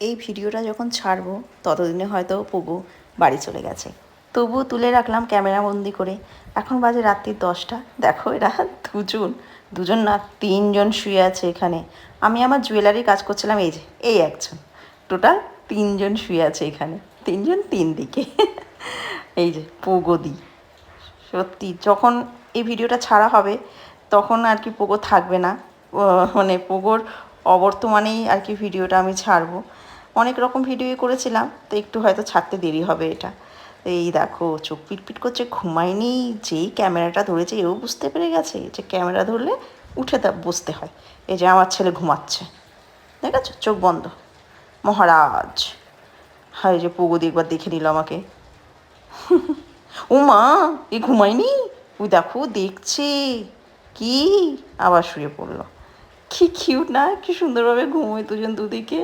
এই ভিডিওটা যখন ছাড়বো ততদিনে হয়তো পুগু বাড়ি চলে গেছে, তবুও তুলে রাখলাম ক্যামেরা বন্দি করে। এখন বাজে রাত্রি 10টা। দেখো এরা দুজন না 3জন শুয়ে আছে এখানে। আমি আমার জুয়েলারি কাজ করছিলাম, এই যে এই একজন, টোটাল 3জন শুয়ে আছে এখানে, 3জন 3 দিকে। এই যে পোগোদি। সত্যি যখন এই ভিডিওটা ছাড়া হবে তখন আর কি পোগো থাকবে না, মানে পোগোর অবর্তমানেই আর কি ভিডিওটা আমি ছাড়বো। অনেক রকম ভিডিও করেছিলাম, তো একটু হয়তো ছাড়তে দেরি হবে এটা। এই দেখো চোখ পিটপিট করছে, ঘুমায়নি। যেই ক্যামেরাটা ধরেছে এও বুঝতে পেরে গেছে যে ক্যামেরা ধরলে উঠে বসতে হয়। এই যে আমার ছেলে ঘুমাচ্ছে, দেখেছো, চোখ বন্ধ, মহারাজ। হায় যে প্রগতি একবার দেখে নিল আমাকে। ও মা, এ ঘুমায়নি, ওই দেখো দেখছে কি, আবার শুয়ে পড়লো। কি কিউট না, কি সুন্দরভাবে ঘুমোয় দুজন দুদিকে।